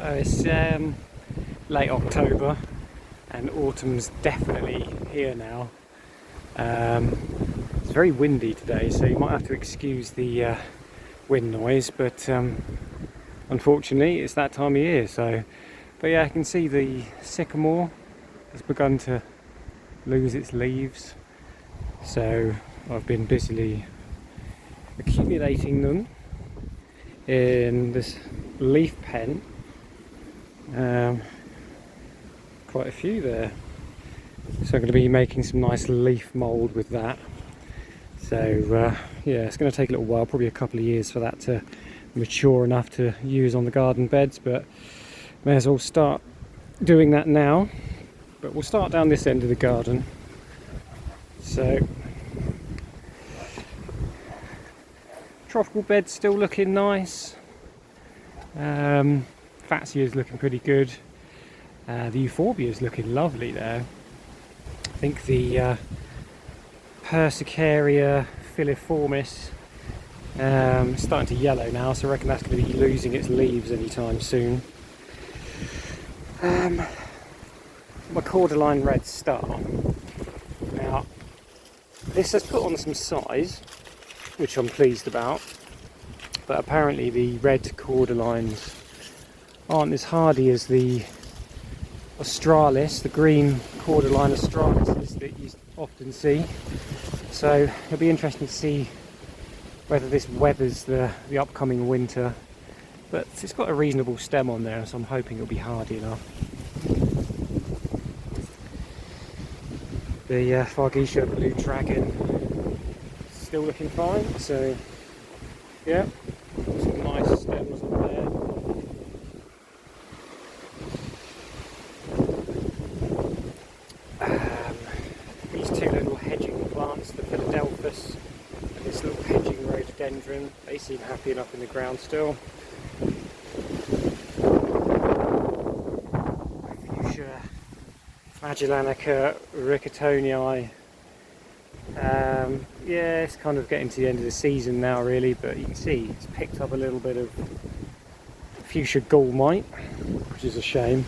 It's late October and autumn's definitely here now. It's very windy today, so you might have to excuse the wind noise, but unfortunately it's that time of year. But yeah, I can see the sycamore has begun to lose its leaves, so I've been busily accumulating them in this leaf pen. Quite a few there, so I'm going to be making some nice leaf mould with that. So yeah, it's going to take a little while, probably a couple of years for that to mature enough to use on the garden beds, but may as well start doing that now. But we'll start down this end of the garden. So tropical bed's still looking nice. Fatsia's looking pretty good. The Euphorbia's looking lovely there. I think the Persicaria filiformis is starting to yellow now, so I reckon that's going to be losing its leaves anytime soon. My cordyline red star. Now, this has put on some size, which I'm pleased about, but apparently the red cordylines aren't as hardy as the australis, the green cordyline australis that you often see. So it'll be interesting to see whether this weathers the upcoming winter, but it's got a reasonable stem on there, so I'm hoping it'll be hardy enough. The Fargesia Blue Dragon still looking fine, so yeah, some nice stems on there. These two little hedging plants, the Philadelphus and this little hedging rhododendron, they seem happy enough in the ground still. Fuchsia Magellanica Ricotonii. Yeah, it's kind of getting to the end of the season now really, but you can see it's picked up a little bit of Fuchsia gall mite, which is a shame.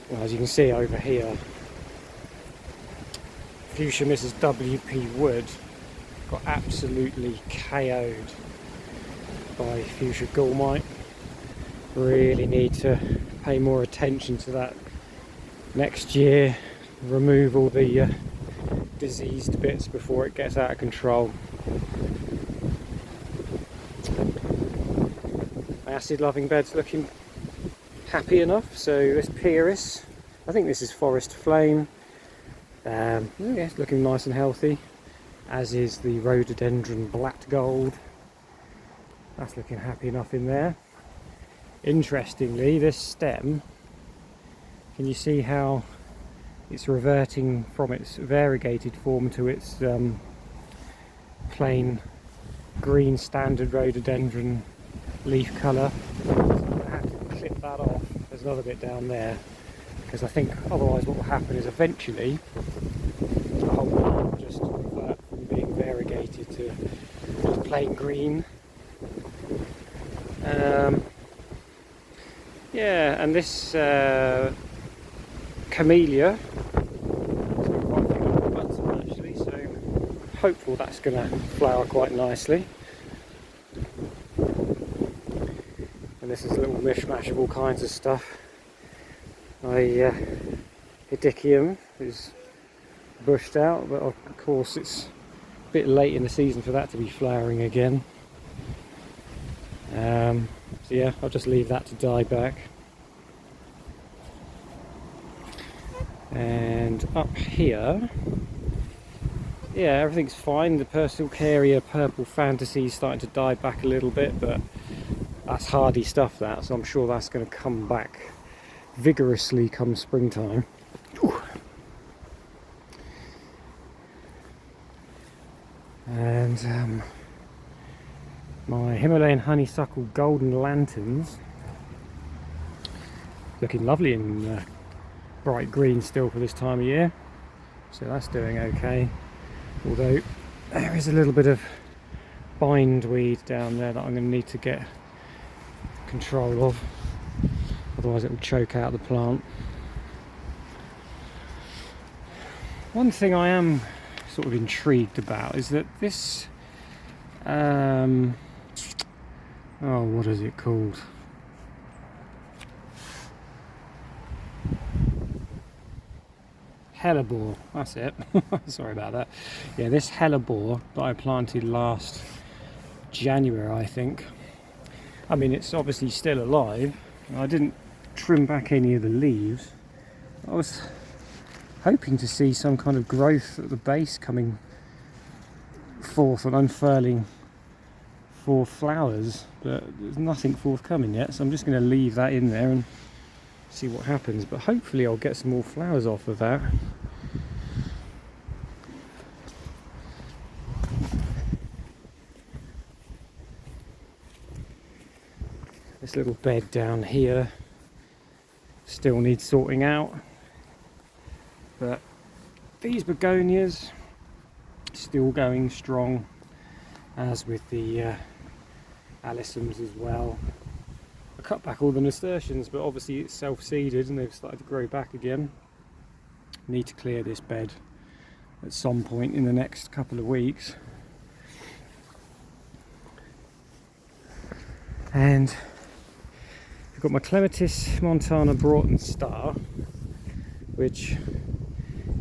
Well, as you can see over here, Fuchsia Mrs. W.P. Wood got absolutely KO'd by Fuchsia gall mite. Really need to pay more attention to that next year, remove all the diseased bits before it gets out of control. My acid loving bed's looking happy enough, so this Pieris, I think this is Forest Flame. Yeah, it's looking nice and healthy, as is the Rhododendron Black Gold. That's looking happy enough in there. Interestingly, this stem, can you see how it's reverting from its variegated form to its plain green standard rhododendron leaf colour? So I'm going to have to clip that off. There's another bit down there, because I think otherwise what will happen is eventually the whole plant will just revert from being variegated to plain green. Yeah, and this Camellia, it's got quite a few little buds on actually, so I'm hopeful that's going to flower quite nicely. And this is a little mishmash of all kinds of stuff. My Hedychium is bushed out, but of course it's a bit late in the season for that to be flowering again. So yeah, I'll just leave that to die back. And up here, yeah, everything's fine. The Persicaria Purple Fantasy is starting to die back a little bit, but that's hardy stuff that, so I'm sure that's going to come back vigorously come springtime. Ooh. And my Himalayan Honeysuckle Golden Lanterns looking lovely in bright green still for this time of year, so that's doing okay, although there is a little bit of bindweed down there that I'm going to need to get control of, otherwise it will choke out the plant. One thing I am sort of intrigued about is that this what is it called? Hellebore, that's it. Sorry about that. Yeah, this hellebore that I planted last January, I think. I mean, it's obviously still alive. I didn't trim back any of the leaves. I was hoping to see some kind of growth at the base coming forth and unfurling for flowers, but there's nothing forthcoming yet, so I'm just going to leave that in there and see what happens, but hopefully I'll get some more flowers off of that. This little bed down here still needs sorting out, but these begonias still going strong, as with the alyssums as well. I cut back all the nasturtiums, but obviously it's self-seeded and they've started to grow back again. Need to clear this bed at some point in the next couple of weeks. And I've got my Clematis Montana Broughton Star, which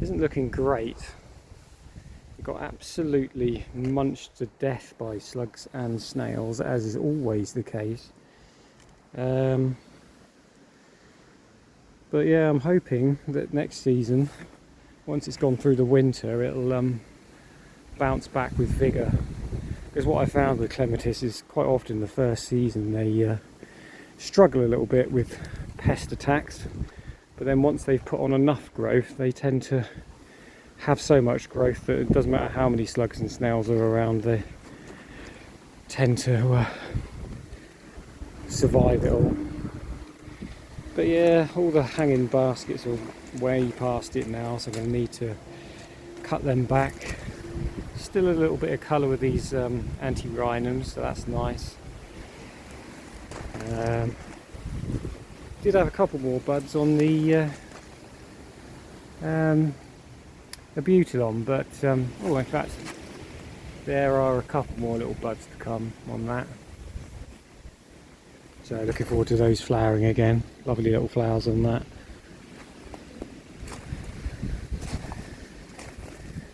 isn't looking great. It got absolutely munched to death by slugs and snails, as is always the case. But yeah, I'm hoping that next season, once it's gone through the winter, it'll bounce back with vigour. Because what I found with Clematis is quite often the first season they struggle a little bit with pest attacks, but then once they've put on enough growth, they tend to have so much growth that it doesn't matter how many slugs and snails are around, they tend to survive it all. But yeah, all the hanging baskets are way past it now, so I'm going to need to cut them back. Still a little bit of colour with these anti-rhinums, so that's nice. Did have a couple more buds on the Abutilon, but oh, in fact there are a couple more little buds to come on that. So looking forward to those flowering again. Lovely little flowers on that.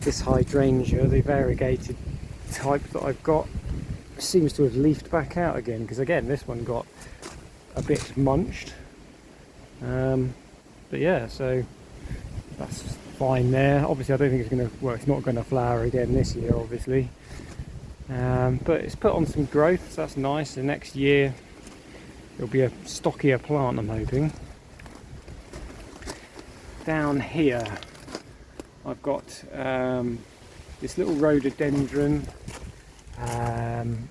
This hydrangea, the variegated type that I've got, seems to have leafed back out again, because again this one got a bit munched. But yeah, so that's fine there. Obviously I don't think it's going to, well, it's not going to flower again this year obviously, but it's put on some growth, so that's nice. The next year it'll be a stockier plant, I'm hoping. Down here I've got this little rhododendron,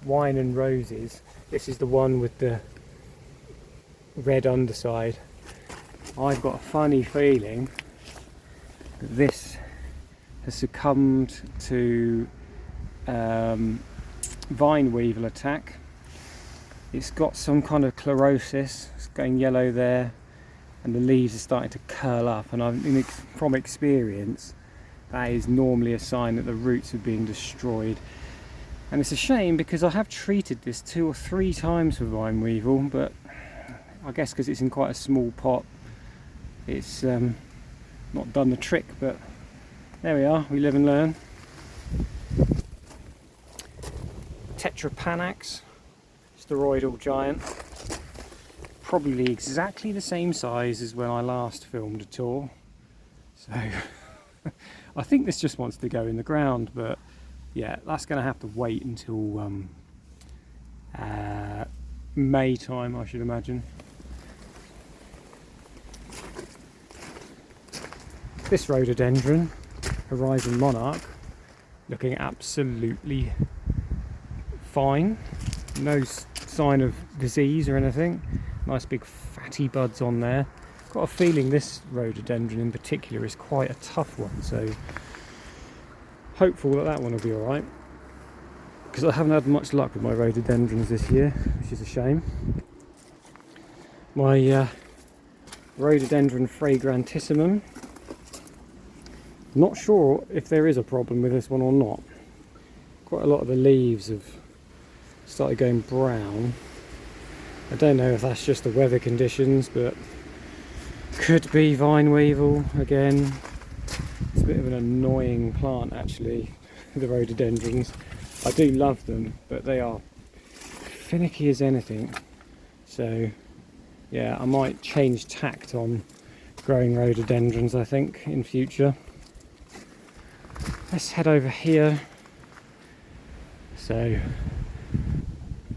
wine and roses. This is the one with the red underside. I've got a funny feeling that this has succumbed to vine weevil attack. It's got some kind of chlorosis, it's going yellow there, and the leaves are starting to curl up, and from experience that is normally a sign that the roots are being destroyed. And it's a shame, because I have treated this 2 or 3 times for vine weevil, but I guess because it's in quite a small pot, it's not done the trick. But there we are, we live and learn. Tetrapanax, steroidal giant, probably exactly the same size as when I last filmed a tour, so I think this just wants to go in the ground, but yeah, that's going to have to wait until May time, I should imagine. This rhododendron, Horizon Monarch, looking absolutely fine. No sign of disease or anything. Nice big fatty buds on there. Got a feeling this rhododendron in particular is quite a tough one, so hopeful that that one will be alright, because I haven't had much luck with my rhododendrons this year, which is a shame. my Rhododendron fragrantissimum. Not sure if there is a problem with this one or not. Quite a lot of the leaves have started going brown. I don't know if that's just the weather conditions, but could be vine weevil again. It's a bit of an annoying plant actually, the rhododendrons. I do love them, but they are finicky as anything. So yeah, I might change tact on growing rhododendrons, I think, in future. Let's head over here. So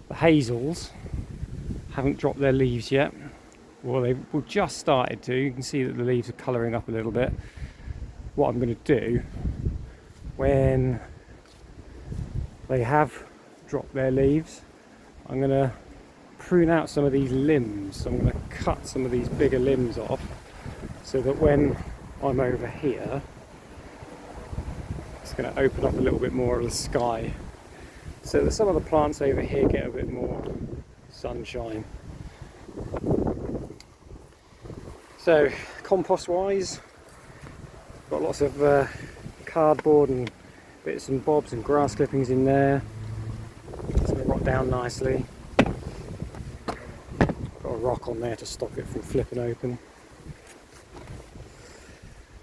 the hazels haven't dropped their leaves yet. Well, they've just started to. You can see that the leaves are colouring up a little bit. What I'm going to do when they have dropped their leaves, I'm going to prune out some of these limbs. So I'm going to cut some of these bigger limbs off so that when I'm over here, it's going to open up a little bit more of the sky so that some of the plants over here get a bit more sunshine. So compost wise, got lots of cardboard and bits and bobs and grass clippings in there. It's going to rot down nicely. Got a rock on there to stop it from flipping open.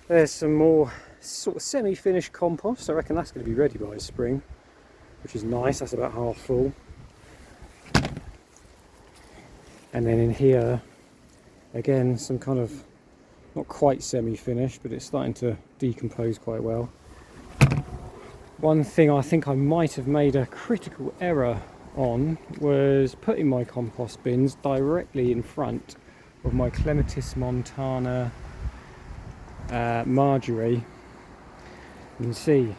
There's some more sort of semi-finished compost. I reckon that's going to be ready by spring, which is nice. That's about half full. And then in here, again, some kind of, not quite semi-finished, but it's starting to decompose quite well. One thing I think I might have made a critical error on was putting my compost bins directly in front of my Clematis montana Marjorie. You can see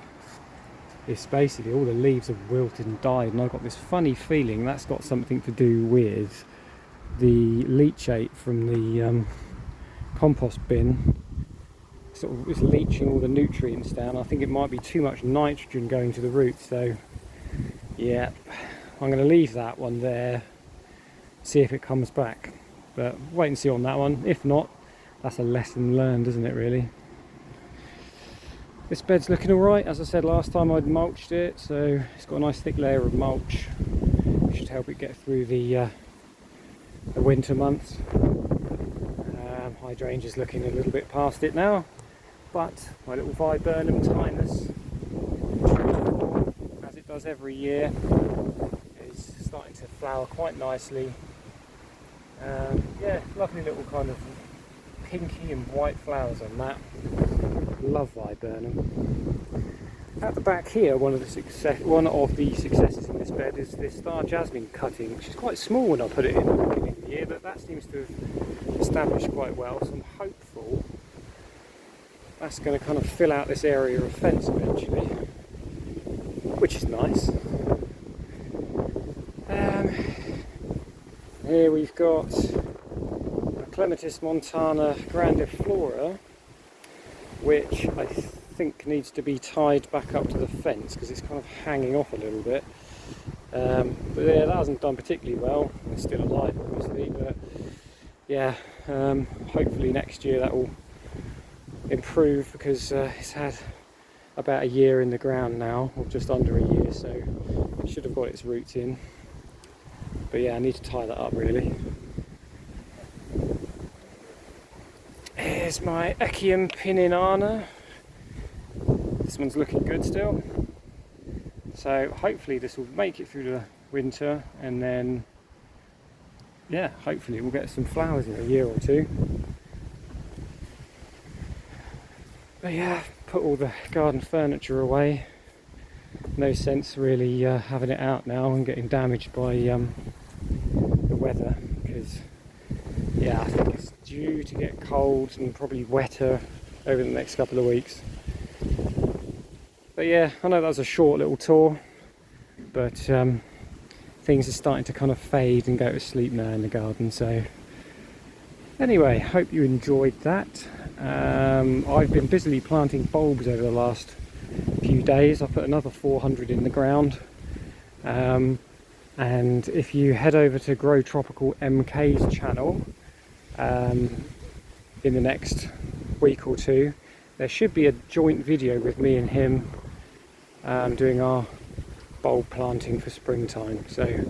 it's basically all the leaves have wilted and died, and I've got this funny feeling that's got something to do with the leachate from the compost bin. Sort of is leaching all the nutrients down. I think it might be too much nitrogen going to the roots, so yeah, I'm going to leave that one there, see if it comes back, but wait and see on that one. If not, that's a lesson learned, isn't it, really? This bed's looking alright. As I said last time, I'd mulched it, so it's got a nice thick layer of mulch, which should help it get through the winter months. Hydrangea's looking a little bit past it now, but my little Viburnum tinus, as it does every year, is starting to flower quite nicely. Yeah, lovely little kind of pinky and white flowers on that. Love Viburnum. At the back here, one of the successes in this bed is this star jasmine cutting, which is quite small when I put it in at the beginning of the year, but that seems to have established quite well, so I'm hopeful that's going to kind of fill out this area of fence eventually, which is nice. Here we've got a Clematis montana grandiflora, which I think needs to be tied back up to the fence because it's kind of hanging off a little bit. But yeah, that hasn't done particularly well. It's still alive, obviously, but yeah, hopefully next year that will improve because it's had about a year in the ground now, or just under a year, so it should have got its roots in. But yeah, I need to tie that up really. Here's my Echium pininana. This one's looking good still. So hopefully this will make it through the winter, and then yeah, hopefully we'll get some flowers in a year or two. But yeah, put all the garden furniture away. No sense really having it out now and getting damaged by the weather, because yeah, I think it's due to get cold and probably wetter over the next couple of weeks. But yeah, I know that was a short little tour, but things are starting to kind of fade and go to sleep now in the garden. So anyway, hope you enjoyed that. I've been busily planting bulbs over the last few days. I put another 400 in the ground, and if you head over to Grow Tropical MK's channel, in the next week or two. There should be a joint video with me and him doing our bulb planting for springtime. So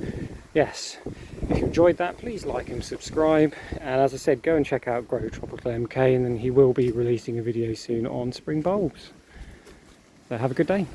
yes, if you enjoyed that, please like and subscribe, and as I said, go and check out Grow Tropical MK, and then he will be releasing a video soon on spring bulbs. So have a good day.